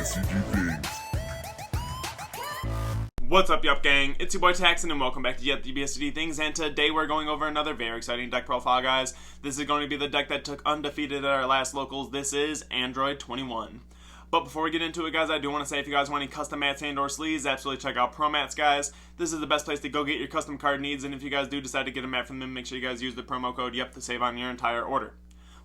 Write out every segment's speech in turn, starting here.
DBSCG things. What's up, Yuhp gang? It's your boy Taxon, and welcome back to Yuhp DBSCG Things, and today we're going over another very exciting deck profile, guys. This is going to be the deck that took undefeated at our last locals. This is Android 21. But before we get into it, guys, I do want to say if you guys want any custom mats and or sleeves, absolutely check out Promats, guys. This is the best place to go get your custom card needs, and if you guys do decide to get a mat from them, make sure you guys use the promo code YUHP to save on your entire order.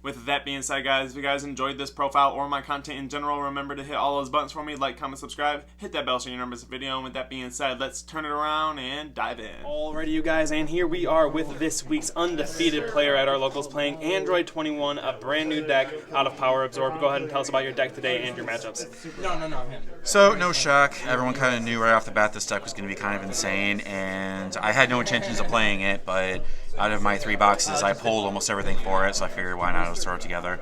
With that being said, guys, if you guys enjoyed this profile or my content in general, remember to hit all those buttons for me, like, comment, subscribe, hit that bell so you never miss a video. And with that being said, let's turn it around and dive in. Alrighty, you guys, and here we are with this week's undefeated player at our locals playing Android 21, a brand new deck out of Power Absorb. Go ahead and tell us about your deck today and your matchups. So, no shock. Everyone kind of knew right off the bat this deck was going to be kind of insane, and I had no intentions of playing it, but out of my 3 boxes, I pulled almost everything for it, so I figured why not just throw it together.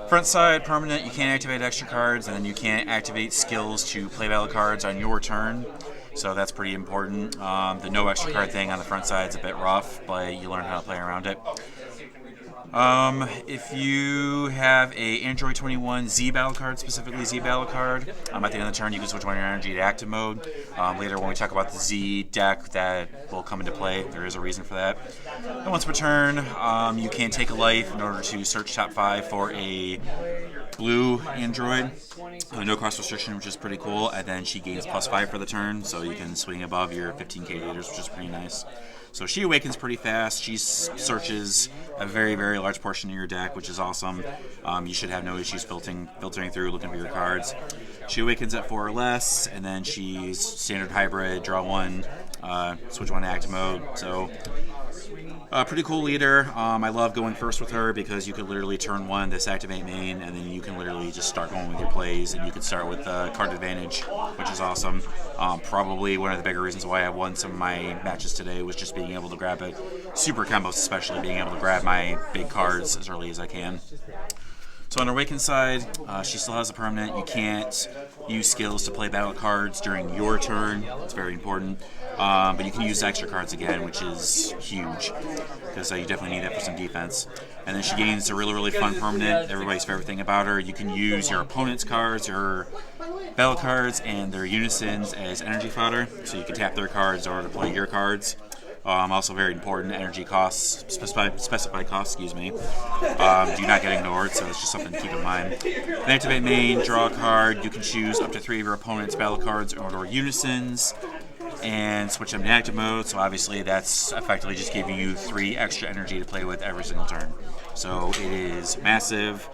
Front side, permanent, you can't activate extra cards, and then you can't activate skills to play battle cards on your turn, so that's pretty important. The no extra card thing on the front side is a bit rough, but you learn how to play around it. If you have a Android 21 Z battle card, specifically Z battle card, at the end of the turn you can switch one of your energy to active mode. Later when we talk about the Z deck, that will come into play. There is a reason for that. And once per turn, you can take a life in order to search top 5 for a blue Android. No cross restriction, which is pretty cool. And then she gains +5 for the turn, so you can swing above your 15k daters, which is pretty nice. So she awakens pretty fast. She searches a very, very large portion of your deck, which is awesome. You should have no issues filtering through, looking for your cards. She awakens at 4 or less, and then she's standard hybrid, draw 1, switch 1 to active mode. So pretty cool leader. I love going first with her because you could literally turn 1, disactivate main, and then you can literally just start going with your plays, and you can start with card advantage, which is awesome. Probably one of the bigger reasons why I won some of my matches today was just being able to grab it. Super combos especially, being able to grab my big cards as early as I can. So on her Awakened side, she still has a permanent. You can't use skills to play battle cards during your turn. It's very important. But you can use extra cards again, which is huge, because you definitely need that for some defense. And then she gains a really, really fun permanent. Everybody's favorite thing about her. You can use your opponent's cards, your battle cards, and their unisons as energy fodder. So you can tap their cards in order to play your cards. Also very important, energy costs, specified costs, excuse me, do not get ignored, so it's just something to keep in mind. Then activate main, draw a card. You can choose up to 3 of your opponent's battle cards or unisons and switch them to active mode, so obviously that's effectively just giving you 3 extra energy to play with every single turn. So it is massive.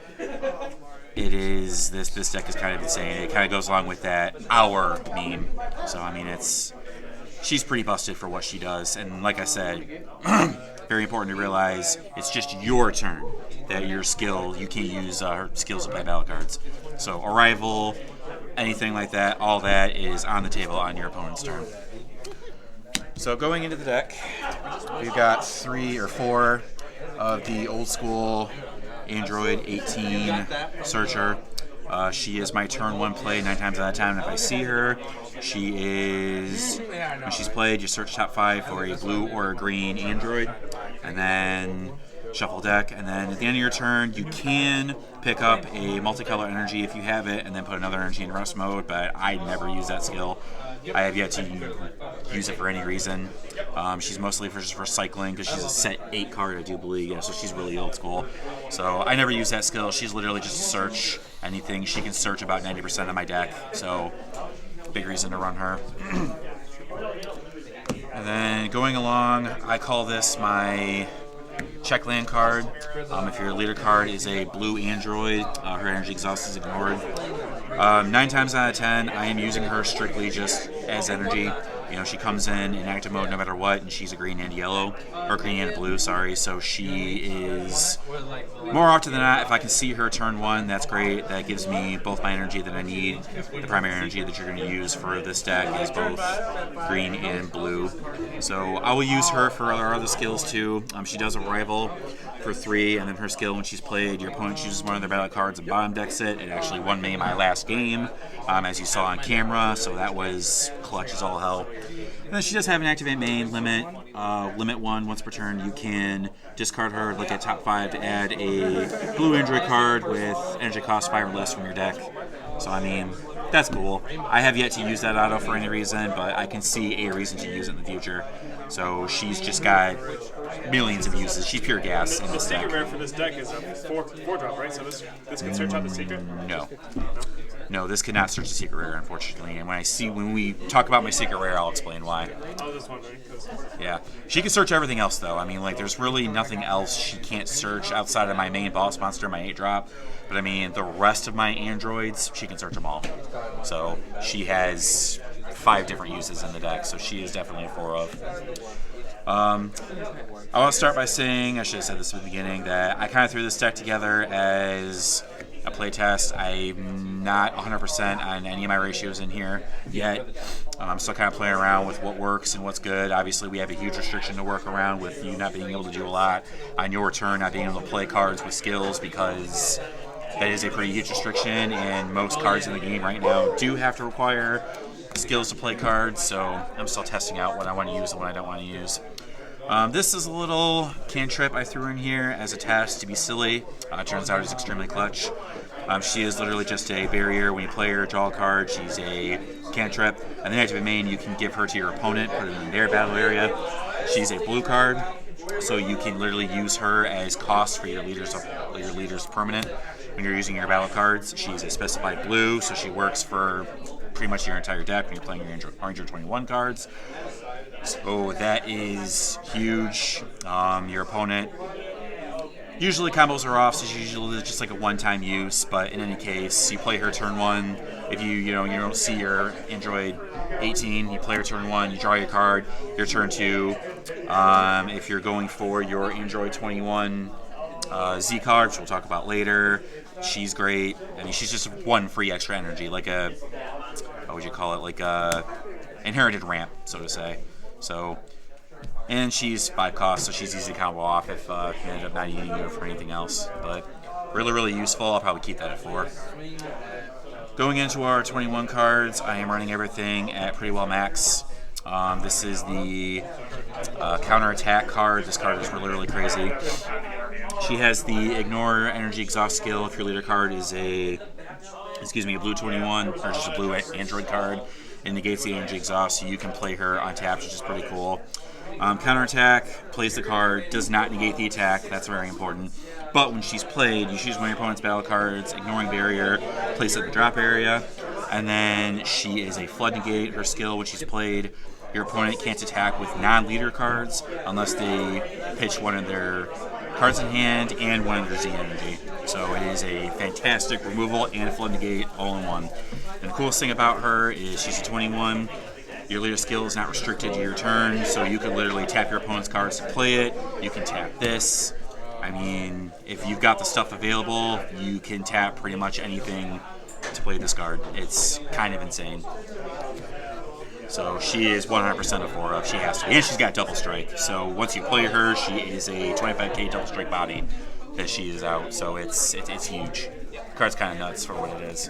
It is, this deck is kind of insane. It kind of goes along with that hour meme, so I mean she's pretty busted for what she does, and like I said, very important to realize it's just your turn, that your skill, you can't use her skills to play battle cards. So arrival, anything like that, all that is on the table on your opponent's turn. So going into the deck, we've got 3 or 4 of the old school Android 18 Searcher. She is my turn 1 play 9 times out of 10 if I see her. She is, when she's played, you search top 5 for a blue or a green Android, and then shuffle deck, and then at the end of your turn, you can pick up a multicolor energy if you have it, and then put another energy in rest mode, but I never use that skill. I have yet to use it for any reason. She's mostly just for cycling, because she's a set 8 card, I do believe, yeah, so she's really old school. So I never use that skill. She's literally just a search anything. She can search about 90% of my deck, so big reason to run her. And then going along, I call this my check land card. If your leader card is a blue Android, her energy exhaust is ignored. 9 times out of 10, I am using her strictly just as energy. You know, she comes in active mode no matter what, and she's a green and yellow, or green and blue, sorry. So she is, more often than not, if I can see her turn 1, that's great. That gives me both my energy that I need. The primary energy that you're going to use for this deck is both green and blue. So I will use her for our other skills too. She does Arrival for 3, and then her skill when she's played, your opponent chooses one of their battle cards and bottom decks it. It actually won me my last game, as you saw on camera, so that was clutch as all hell. And then she does have an activate main limit. Limit 1 once per turn. You can discard her, look at top 5 to add a blue Android card with energy cost 5 or less from your deck. So I mean, that's cool. I have yet to use that auto for any reason, but I can see a reason to use it in the future. So she's just got millions of uses. She's pure gas in this deck. Secret rare for this deck is a 4-drop, right? So this can search out the secret? No, this cannot search the secret rare, unfortunately. And when we talk about my secret rare, I'll explain why. I was just wondering. Yeah. She can search everything else, though. I mean, like, there's really nothing else she can't search outside of my main boss monster, my 8-drop. But, I mean, the rest of my androids, she can search them all. So she has 5 different uses in the deck, so she is definitely a 4 of. I want to start by saying, I should have said this at the beginning, that I kind of threw this deck together as a playtest. I'm not 100% on any of my ratios in here yet. I'm still kind of playing around with what works and what's good. Obviously, we have a huge restriction to work around with you not being able to do a lot on your turn, not being able to play cards with skills, because that is a pretty huge restriction, and most cards in the game right now do have to require skills to play cards, so I'm still testing out what I want to use and what I don't want to use. This is a little cantrip I threw in here as a test to be silly. Turns out it's extremely clutch. She is literally just a barrier. When you play her, draw a card, she's a cantrip. And then active main, you can give her to your opponent, put it in their battle area. She's a blue card, so you can literally use her as cost for your leader's permanent. When you're using your battle cards, she's a specified blue, so she works for pretty much your entire deck when you're playing your Ranger 21 cards. So that is huge. Your opponent, usually combos are off, so it's usually just like a one-time use, but in any case, you play her turn 1. If you don't see your Android 18, you play her turn 1, you draw your card, your turn 2. If you're going for your Android 21 Z card, which we'll talk about later, she's great. I mean, she's just 1 free extra energy, like a, what would you call it, like a inherited ramp, so to say. So, and she's 5 cost, so she's easy to combo off if you end up not using her for anything else. But really, really useful. I'll probably keep that at 4. Going into our 21 cards, I am running everything at pretty well max. This is the counter-attack card. This card is really, really crazy. She has the Ignore Energy Exhaust skill. If your leader card is a blue 21, or just a blue Android card, it negates the energy exhaust, so you can play her on tap, which is pretty cool. Counterattack, plays the card, does not negate the attack, that's very important. But when she's played, you choose one of your opponent's battle cards, ignoring barrier, place it at the drop area, and then she is a flood negate. Her skill, when she's played, your opponent can't attack with non-leader cards unless they pitch one of their cards in hand and one of their Z energy. So it is a fantastic removal and flood negate all in one. And the coolest thing about her is she's a 21. Your leader skill is not restricted to your turn, so you can literally tap your opponent's cards to play it. You can tap this. I mean, if you've got the stuff available, you can tap pretty much anything to play this card. It's kind of insane. So she is 100% a 4 of. She has to. And she's got double strike. So once you play her, she is a 25k double strike body that she is out. So it's huge. The card's kind of nuts for what it is.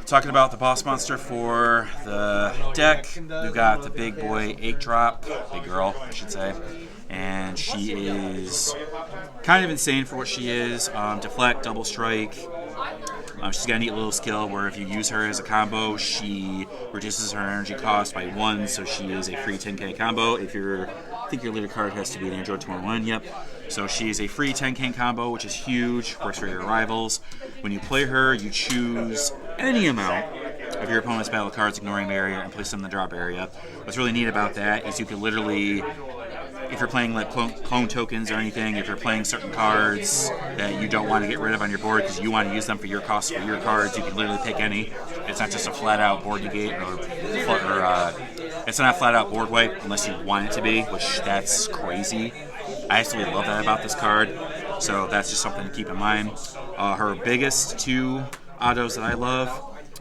Talking about the boss monster for the deck, we've got the big boy 8-drop, big girl, I should say. And she is kind of insane for what she is. Deflect, double strike. She's got a neat little skill where if you use her as a combo, she reduces her energy cost by 1, so she is a free 10k combo. I think your leader card has to be an Android 21, yep. So she is a free 10k combo, which is huge, works for your rivals. When you play her, you choose any amount of your opponent's battle cards, ignoring barrier, and place them in the drop area. What's really neat about that is you can literally, if you're playing like clone tokens or anything, if you're playing certain cards that you don't want to get rid of on your board because you want to use them for your costs for your cards, you can literally pick any. It's not just a flat-out board negate or it's not a flat-out board wipe unless you want it to be, which that's crazy. I absolutely love that about this card, so that's just something to keep in mind. Her biggest 2 autos that I love,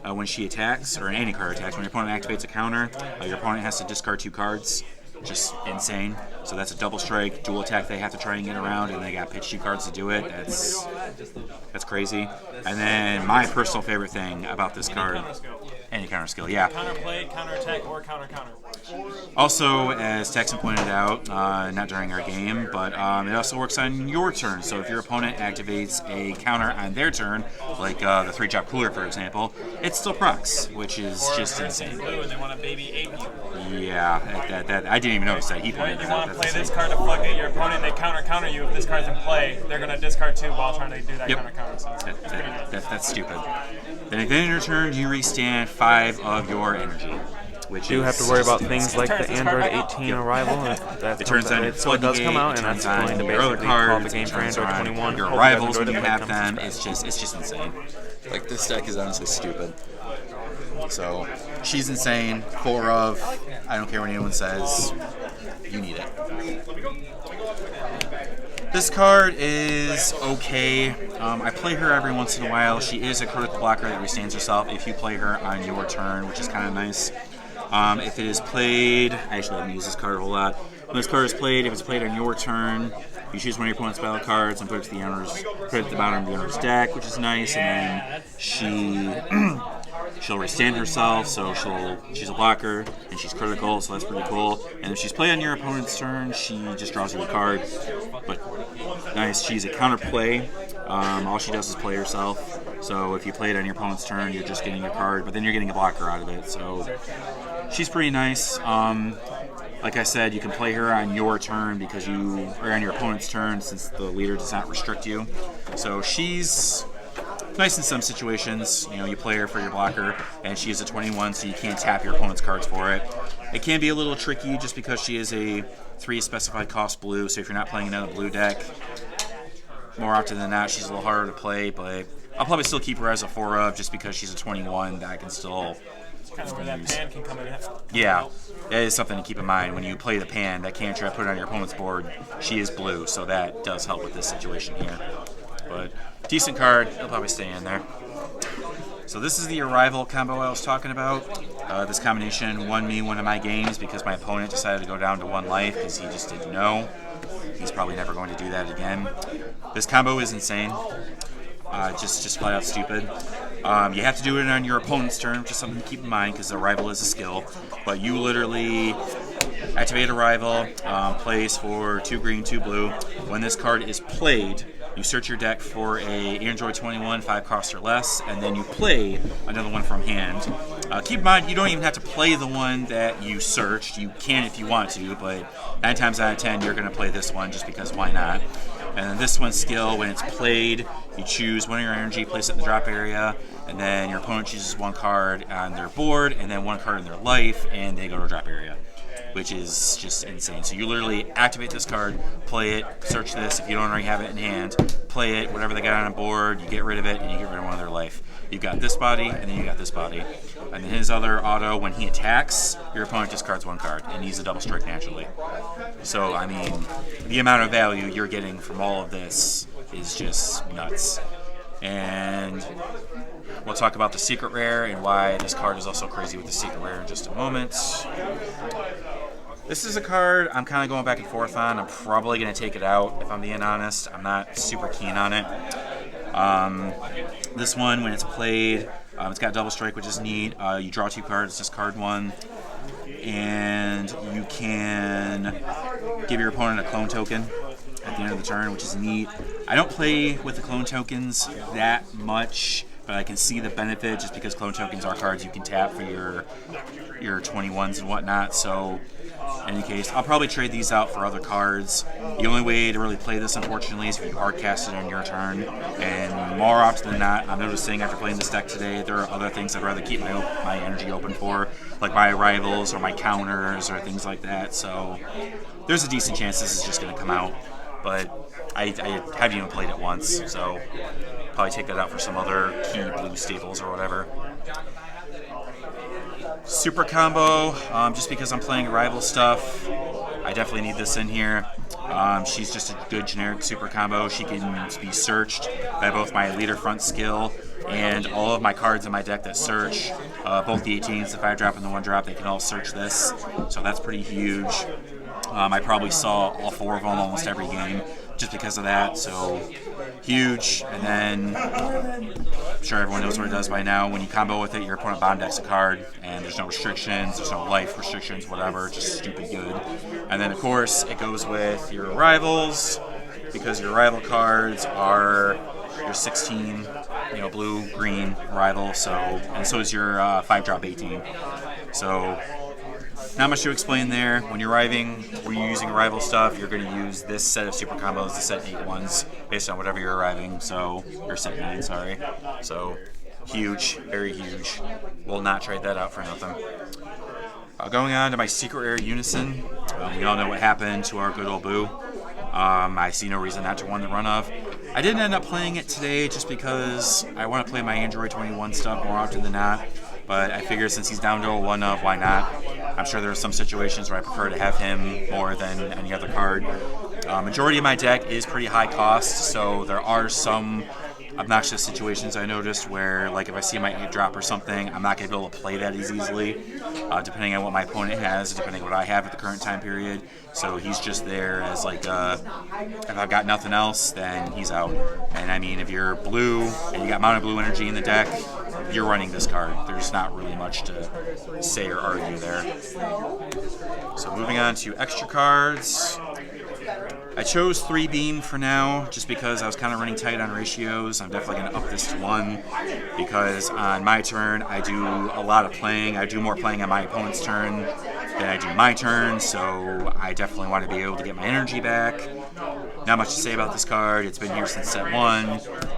when she attacks, or any card attacks, when your opponent activates a counter, your opponent has to discard 2 cards. Just insane. So that's a double strike, dual attack they have to try and get around, and they got pitch 2 cards to do it. That's crazy. And then my personal favorite thing about this card Any counter skill, yeah. Counter play, counter attack, or counter. Also, as Texan pointed out, not during our game, but it also works on your turn. So if your opponent activates a counter on their turn, like the 3-drop cooler, for example, it still procs, which is just insane. Blue and they want to baby ape you. Yeah, that I didn't even notice that. He pointed You that out. want to play this card to floodgate your opponent, they counter you. If this card's in play, they're going to discard 2 while trying to do that counter. So That's stupid. Then at the end of your turn, you restand 5 of your energy. Which do have to worry about things like the Android 18 arrival. It turns on your so it does come out, and that's going to basically call the game for Android 21. Your rivals when you have them, it's just insane. Like, this deck is honestly stupid. So, she's insane. 4 of, I don't care what anyone says, you need it. This card is okay. I play her every once in a while. She is a critical blocker that restands herself if you play her on your turn, which is kind of nice. If it is played, I actually haven't used this card a whole lot. When this card is played, if it's played on your turn, you choose one of your opponent's battle cards and put it to the bottom of the owner's deck, which is nice. And then she'll restand herself, so she's a blocker and she's critical, so that's pretty cool. And if she's played on your opponent's turn, she just draws you a card. But nice, she's a counterplay. All she does is play herself. So if you play it on your opponent's turn, you're just getting your card, but then you're getting a blocker out of it. So she's pretty nice. Like I said, you can play her on your turn because you are on your opponent's turn since the leader does not restrict you. So she's nice in some situations. You know, you play her for your blocker, and she is a 21, so you can't tap your opponent's cards for it. It can be a little tricky just because she is a 3 specified cost blue, so if you're not playing another blue deck, more often than not, she's a little harder to play, but I'll probably still keep her as a 4 of just because she's a 21 that I can still kind of where that pan can come in. Yeah, that is something to keep in mind. When you play the pan, that cantrip, put it on your opponent's board, she is blue, so that does help with this situation here. But decent card, it'll probably stay in there. So this is the Arrival combo I was talking about. This combination won me one of my games because my opponent decided to go down to 1 life because he just didn't know. He's probably never going to do that again. This combo is insane. Just flat out stupid. You have to do it on your opponent's turn, which is something to keep in mind because Arrival is a skill. But you literally activate Arrival, plays for 2 green, 2 blue. When this card is played, you search your deck for a Android 21, 5 cost or less, and then you play another one from hand. Keep in mind, you don't even have to play the one that you searched. You can if you want to, but 9 times out of 10, you're going to play this one just because why not? And then this one's skill, when it's played, you choose one of your energy, place it in the drop area, and then your opponent chooses 1 card on their board, and then 1 card in their life, and they go to a drop area, which is just insane. So you literally activate this card, play it, search this, if you don't already have it in hand, play it, whatever they got on a board, you get rid of it, and you get rid of one of their life. You've got this body, and then you got this body. And then his other auto, when he attacks, your opponent discards 1 card, and he's a double strike naturally. So, I mean, the amount of value you're getting from all of this is just nuts. And we'll talk about the secret rare and why this card is also crazy with the secret rare in just a moment. This is a card I'm kind of going back and forth on. I'm probably going to take it out, if I'm being honest. I'm not super keen on it. This one, when it's played, it's got double strike, which is neat. You draw 2 cards, discard 1, and you can give your opponent a clone token at the end of the turn, which is neat. I don't play with the clone tokens that much, but I can see the benefit just because clone tokens are cards you can tap for your 21s and whatnot. So in any case, I'll probably trade these out for other cards. The only way to really play this, unfortunately, is if you hard cast it on your turn. And more often than not, I'm noticing after playing this deck today, there are other things I'd rather keep my energy open for, like my arrivals or my counters or things like that. So there's a decent chance this is just going to come out. But I haven't even played it once, so probably take that out for some other key blue staples or whatever. Super combo, just because I'm playing rival stuff, I definitely need this in here. She's just a good generic super combo. She can be searched by both my leader front skill and all of my cards in my deck that search. Both the 18s, the 5-drop, and the 1-drop, they can all search this, so that's pretty huge. I probably saw all 4 of them almost every game. just because of that. So huge. And then I'm sure everyone knows what it does by now. When you combo with it, your opponent bomb decks a card, and there's no restrictions, there's no life restrictions, whatever, just stupid good. And then of course it goes with your rivals, because your rival cards are your 16, blue, green rival. So, and so is your 5-drop 18. So not much to explain there. When you're using rival stuff, you're going to use this set of super combos, the set 8 ones, based on whatever you're arriving. So, or set 9, sorry. So, huge, very huge. Will not trade that out for nothing. Going on to my secret rare Unison. We all know what happened to our good old Boo. I see no reason not to win the run of. I didn't end up playing it today just because I want to play my Android 21 stuff more often than not. But I figure since he's down to a 1-of, why not? I'm sure there are some situations where I prefer to have him more than any other card. Majority of my deck is pretty high cost, so there are some obnoxious situations I noticed where, like, if I see my 8-drop or something, I'm not going to be able to play that as easily, depending on what my opponent has, depending on what I have at the current time period. So he's just there as, like, if I've got nothing else, then he's out. And I mean, if you're blue and you got mono blue energy in the deck, you're running this card. There's not really much to say or argue there. So moving on to extra cards. I chose 3 beam for now, just because I was kind of running tight on ratios. I'm definitely going to up this to 1, because on my turn, I do a lot of playing. I do more playing on my opponent's turn than I do my turn, so I definitely want to be able to get my energy back. Not much to say about this card. It's been here since set 1.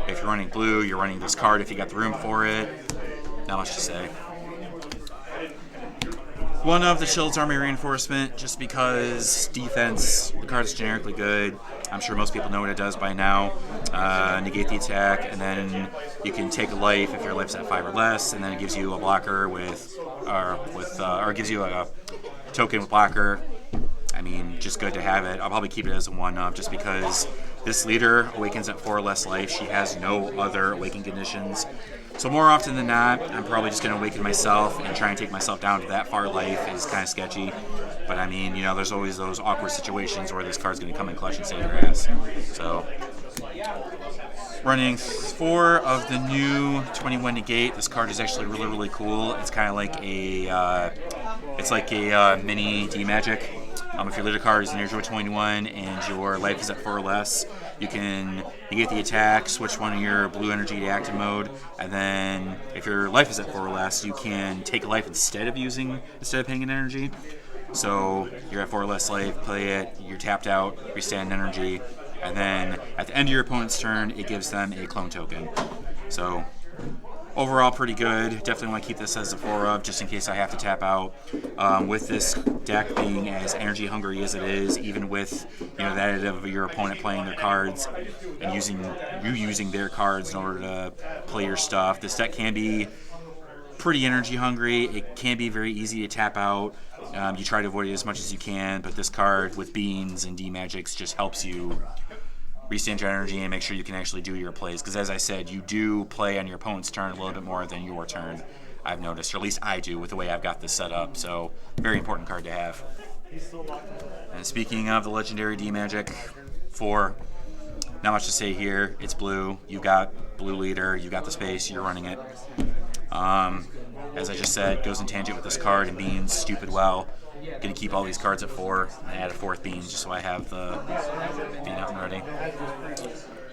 If you're running blue, you're running this card if you got the room for it. Not much to say. One of the Shield's Army Reinforcement, just because defense, the card is generically good. I'm sure most people know what it does by now. Negate the attack, and then you can take a life if your life's at 5 or less, and then it gives you a blocker or gives you a token with blocker. I mean, just good to have it. I'll probably keep it as a 1-of, just because this leader awakens at 4 or less life. She has no other awaken conditions. So more often than not, I'm probably just going to awaken myself, and try and take myself down to that far life is kind of sketchy. But I mean, there's always those awkward situations where this card's going to come in clutch and save your ass. So, running 4 of the new 21 Negate. This card is actually really, really cool. It's kind of like a mini D-Magic. If your leader card is in Android 21 and your life is at 4 or less, you can negate the attack, switch one of your blue energy to active mode, and then if your life is at 4 or less, you can take a life instead of paying an energy. So you're at 4 or less life, play it, you're tapped out, restand energy, and then at the end of your opponent's turn, it gives them a clone token. So overall, pretty good. Definitely want to keep this as a 4-of, just in case I have to tap out. With this deck being as energy hungry as it is, even with the additive of your opponent playing their cards and using their cards in order to play your stuff, this deck can be pretty energy hungry. It can be very easy to tap out. You try to avoid it as much as you can, but this card with beans and D-Magics just helps you restand your energy and make sure you can actually do your plays. Because as I said, you do play on your opponent's turn a little bit more than your turn, I've noticed. Or at least I do with the way I've got this set up. So, very important card to have. And speaking of the legendary D-Magic 4, not much to say here. It's blue. You got blue leader. You got the space. You're running it. As I just said, goes in tangent with this card and beans stupid well. Gonna keep all these cards at 4 and add a 4th bean just so I have the bean out and ready.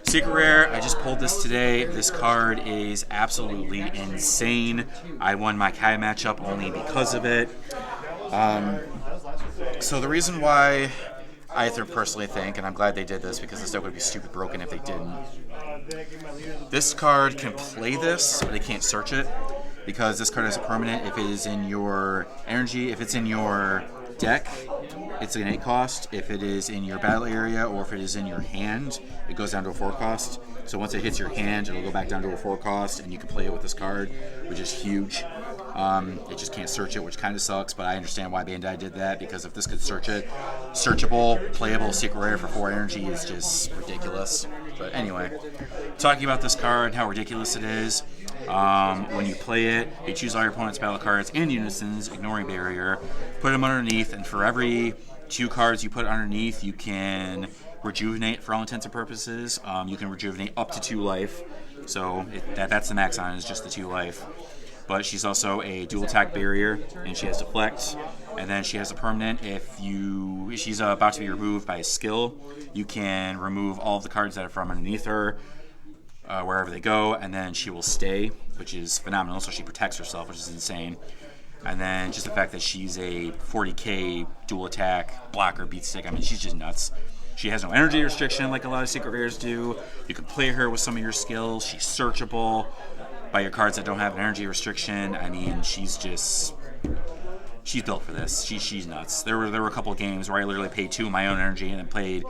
Secret rare, I just pulled this today. This card is absolutely insane. I won my Kai matchup only because of it. So the reason why I personally think, and I'm glad they did this because this deck would be stupid broken if they didn't. This card can play this, but it can't search it. Because this card is a permanent. If it is in your energy, if it's in your deck, it's an 8 cost. If it is in your battle area or if it is in your hand, it goes down to a 4 cost. So once it hits your hand, it'll go back down to a 4 cost, and you can play it with this card, which is huge. It just can't search it, which kind of sucks, but I understand why Bandai did that, because if this could search it, searchable, playable, secret rare for 4 energy is just ridiculous. But anyway, talking about this card, how ridiculous it is. When you play it, you choose all your opponent's battle cards and unisons, ignoring barrier, put them underneath, and for every 2 cards you put underneath, you can rejuvenate for all intents and purposes. You can rejuvenate up to 2 life, so that's the max on it, is just the 2 life. But she's also a dual attack barrier, and she has deflect, and then she has a permanent. If she's about to be removed by a skill, you can remove all of the cards that are from underneath her, wherever they go, and then she will stay, which is phenomenal. So she protects herself, which is insane. And then just the fact that she's a 40k dual attack blocker beat stick. I mean, she's just nuts. She has no energy restriction like a lot of secret rares do. You can play her with some of your skills. She's searchable by your cards that don't have an energy restriction. I mean, she's built for this. She's nuts. There were a couple of games where I literally paid 2 of my own energy and then paid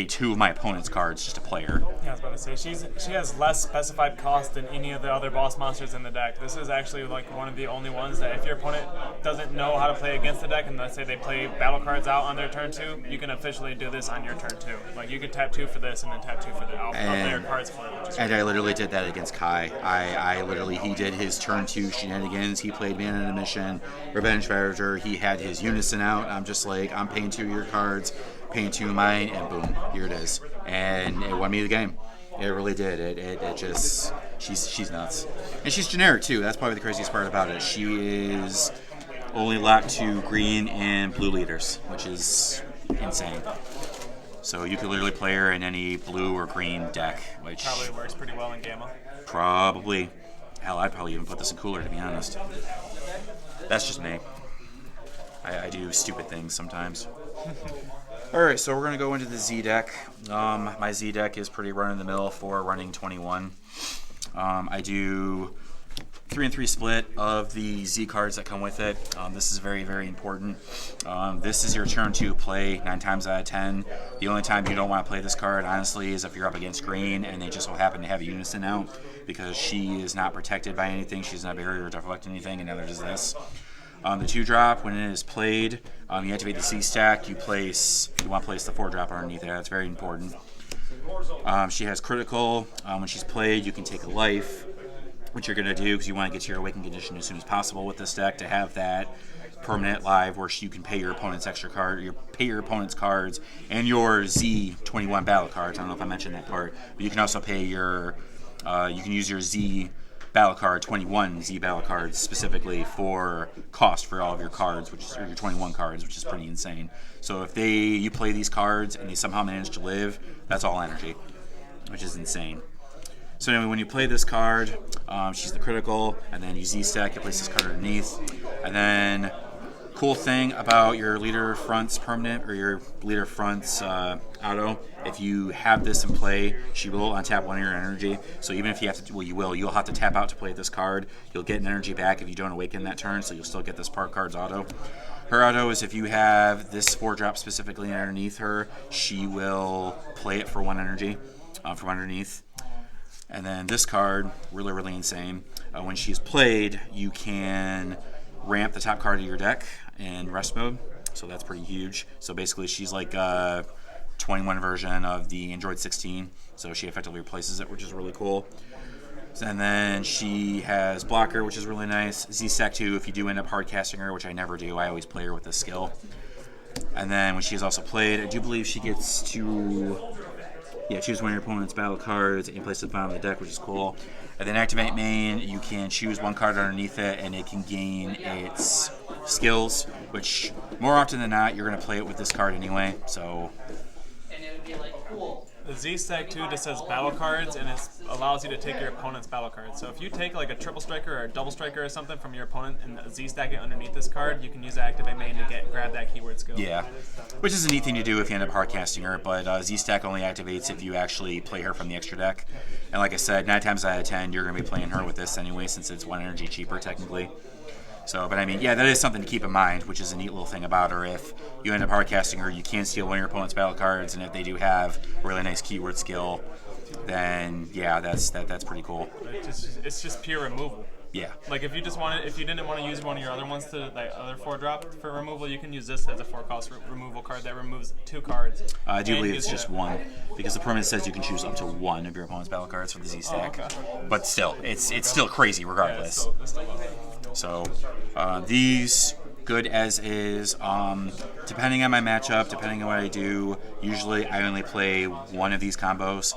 2 of my opponent's cards just to play her. Yeah, I was about to say, she has less specified cost than any of the other boss monsters in the deck. This is actually like one of the only ones that if your opponent doesn't know how to play against the deck, and let's say they play battle cards out on their turn 2, you can officially do this on your turn 2. Like, you can tap 2 for this and then tap 2 for the their cards for it. And I literally did that against Kai. He did his turn 2 shenanigans. He played Man in a Mission, Revenge Ravager. He had his Unison out. I'm just like, I'm paying 2 of your cards, paying 2 of mine, and boom, here it is. And it won me the game. It really did. It just, she's nuts. And she's generic too. That's probably the craziest part about it. She is only locked to green and blue leaders, which is insane. So you could literally play her in any blue or green deck, which probably works pretty well in Gamma. Probably. Hell, I'd probably even put this in Cooler, to be honest. That's just me. I do stupid things sometimes. Alright, so we're going to go into the Z deck. My Z deck is pretty run-of-the-mill for running 21. I do 3-3 split of the Z cards that come with it. This is very, very important. This is your turn 2 play 9 times out of 10. The only time you don't want to play this card, honestly, is if you're up against green and they just so happen to have Unison out, because she is not protected by anything. She's not a barrier or deflect anything, and neither does this. The 2-drop, when it is played, you activate the C stack. You want to place the 4-drop underneath it. That's very important. She has critical. When she's played, you can take a life, which you're going to do because you want to get to your awakened condition as soon as possible with this deck to have that permanent live where you can pay your opponent's pay your opponent's cards and your Z21 battle cards. I don't know if I mentioned that part, but you can also pay you can use your Z battle card 21 Z battle cards specifically for cost for all of your cards, or your 21 cards, which is pretty insane. So if you play these cards and they somehow manage to live, that's all energy, which is insane. So anyway, when you play this card, she's the critical, and then you Z stack, you place this card underneath, and then cool thing about your leader front's permanent or your leader front's auto, if you have this in play, she will untap 1 of your energy. So even if you have to, you'll have to tap out to play this card. You'll get an energy back if you don't awaken that turn, so you'll still get this card's auto. Her auto is if you have this 4-drop specifically underneath her, she will play it for 1 energy from underneath. And then this card, really, really insane. When she's played, you can ramp the top card of your deck in rest mode, so that's pretty huge. So basically, she's like a 21 version of the Android 16, so she effectively replaces it, which is really cool. And then she has blocker, which is really nice. Z-Stack 2, if you do end up hard casting her, which I never do, I always play her with this skill. And then when she is also played, I do believe she gets to choose one of your opponent's battle cards and place it at the bottom of the deck, which is cool. And then activate main, you can choose 1 card underneath it, and it can gain its skills, which more often than not, you're going to play it with this card anyway, so. The Z-Stack 2 just says battle cards, and it allows you to take your opponent's battle cards. So if you take like a triple striker or a double striker or something from your opponent and Z-Stack it underneath this card, you can use the activate main to grab that keyword skill. Yeah, which is a neat thing to do if you end up hard casting her, but Z-Stack only activates if you actually play her from the extra deck. And like I said, 9 times out of 10, you're going to be playing her with this anyway, since it's 1 energy cheaper technically. So, but I mean, yeah, that is something to keep in mind, which is a neat little thing about her. If you end up hard casting her, you can steal 1 of your opponent's battle cards, and if they do have a really nice keyword skill, then yeah, that's pretty cool. It's just pure removal. Yeah. Like if you didn't want to use one of your other ones to like other 4-drop for removal, you can use this as a 4-cost removal card that removes 2 cards. I do believe it's just 1, because the permanent says you can choose up to 1 of your opponent's battle cards for the Z stack. Oh, okay. But still, it's still crazy regardless. Yeah, it's still So these good as is. Depending on my matchup, depending on what I do, usually I only play one of these combos.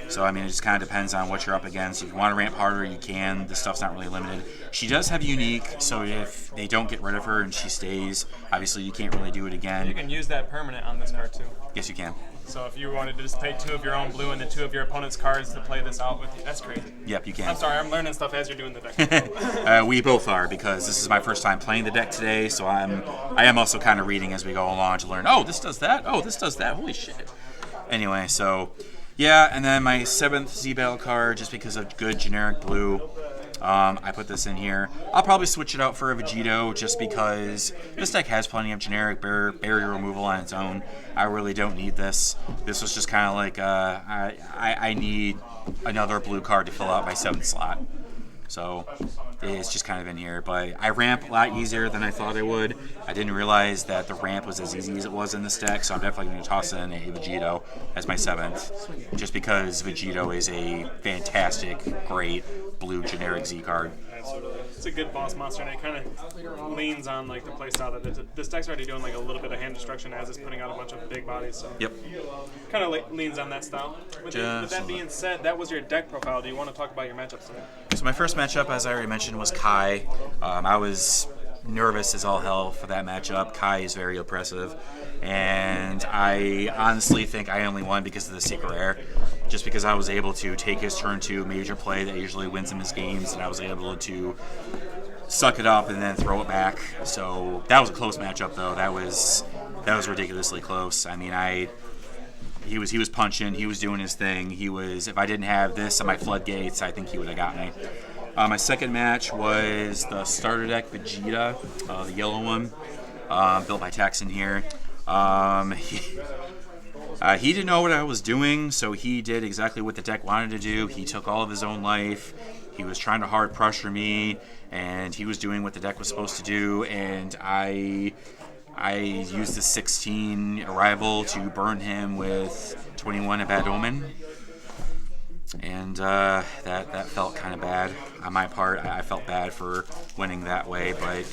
So, I mean, it just kind of depends on what you're up against. If you want to ramp harder, you can. This stuff's not really limited. She does have unique, so if they don't get rid of her and she stays, obviously you can't really do it again. You can use that permanent on this card, too. Yes, you can. So if you wanted to just pay 2 of your own blue and then 2 of your opponent's cards to play this out with you, that's crazy. Yep, you can. I'm sorry, I'm learning stuff as you're doing the deck. We both are, because this is my first time playing the deck today, so I am also kind of reading as we go along to learn, oh, this does that, oh, this does that, holy shit. Anyway, so, yeah, and then my 7th Z-Battle card, just because of good generic blue, I put this in here. I'll probably switch it out for a Vegito just because this deck has plenty of generic barrier removal on its own. I really don't need this. This was just kind of like I need another blue card to fill out my 7th slot. So it's just kind of in here. But I ramp a lot easier than I thought I would. I didn't realize that the ramp was as easy as it was in this deck, so I'm definitely going to toss in a Vegito as my 7th, just because Vegito is a fantastic, great blue generic Z card. Absolutely. It's a good boss monster, and it kind of leans on like the playstyle that this deck's already doing like a little bit of hand destruction as it's putting out a bunch of big bodies. So Yep. kind of leans on that style. With that being said, that was your deck profile. Do you want to talk about your matchups today? So my first matchup, as I already mentioned, was Kai. I was nervous as all hell for that matchup. Kai is very oppressive, and I honestly think I only won because of the secret rare. Just because I was able to take his turn 2 major play that usually wins him his games, and I was able to suck it up and then throw it back. So that was a close matchup, though. That was ridiculously close. I mean, he was punching, he was doing his thing. If I didn't have this on my floodgates, I think he would have got me. My second match was the starter deck Vegeta, the yellow one, built by Texan here. He didn't know what I was doing, so he did exactly what the deck wanted to do. He took all of his own life. He was trying to hard pressure me, and he was doing what the deck was supposed to do, and I used the 16 arrival to burn him with 21 a Bad Omen. And that felt kind of bad on my part. I felt bad for winning that way, but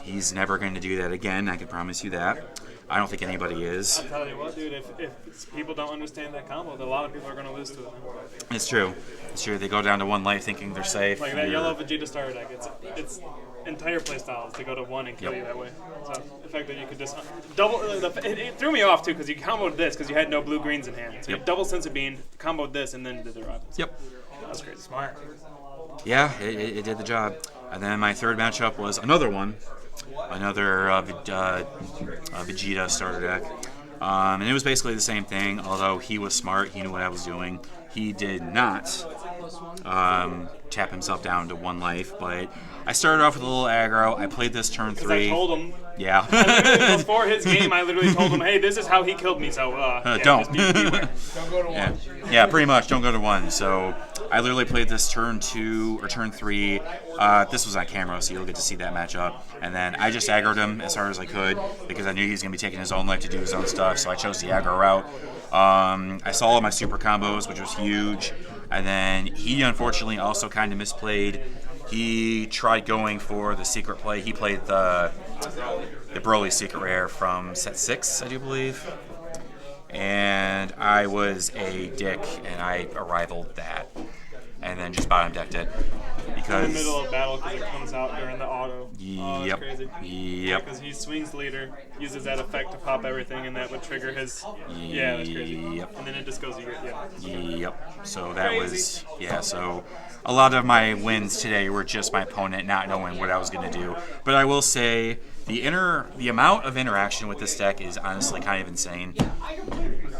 he's never going to do that again, I can promise you that. I don't think anybody is. I'll tell you what, dude, if people don't understand that combo, a lot of people are going to lose to it. It's true. It's true. They go down to 1 life thinking they're safe. Like that yellow Vegeta starter deck, its entire playstyle is to go to 1 and kill you that way. So the fact that you could just double, it threw me off too because you comboed this because you had no blue greens in hand. So you double Sense of Being, comboed this, and then did the rivals. Yep. That's crazy. Smart. Yeah, it did the job. And then my third matchup was another Vegeta starter deck. And it was basically the same thing, although he was smart, he knew what I was doing. He did not tap himself down to 1 life, but I started off with a little aggro. I played this turn 3. I told him. Yeah. Before his game, I literally told him, hey, this is how he killed me, so don't. Don't go to 1. Yeah, pretty much, don't go to 1. So I literally played this turn 2 or turn 3. This was on camera, so you'll get to see that matchup. And then I just aggroed him as hard as I could because I knew he was going to be taking his own life to do his own stuff, so I chose the aggro route. I saw all my super combos, which was huge. And then he unfortunately also kind of misplayed. He tried going for the secret play. He played the Broly secret rare from set 6, I do believe. And I was a dick, and I arrivaled that. And then just bottom decked it. Because in the middle of battle because it comes out during the auto. Yep. That's crazy. Yep. Because he swings leader, uses that effect to pop everything, and that would trigger his. Yeah, that's crazy. Yep. And then it just goes. Yep. So that was So a lot of my wins today were just my opponent not knowing what I was going to do. But I will say the amount of interaction with this deck is honestly kind of insane.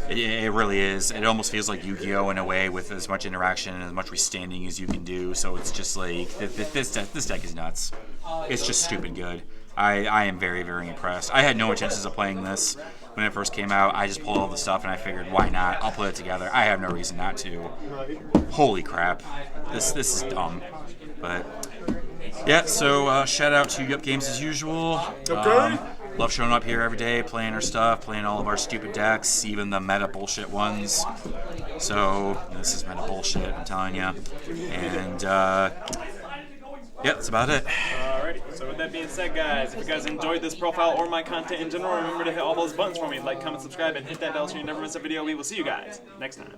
It really is. It almost feels like Yu-Gi-Oh! In a way, with as much interaction and as much withstanding as you can do. So it's just like this deck is nuts. It's just stupid good. I am very, very impressed. I had no intentions of playing this when it first came out. I just pulled all the stuff and I figured, why not? I'll put it together. I have no reason not to. Holy crap. This is dumb. But yeah, so shout out to Yuhp Games as usual. Okay. Love showing up here every day, playing our stuff, playing all of our stupid decks, even the meta bullshit ones. So this is meta bullshit, I'm telling you. And yeah, that's about it. Alrighty. So with that being said, guys, if you guys enjoyed this profile or my content in general, remember to hit all those buttons for me. Like, comment, subscribe, and hit that bell so you never miss a video. We will see you guys next time.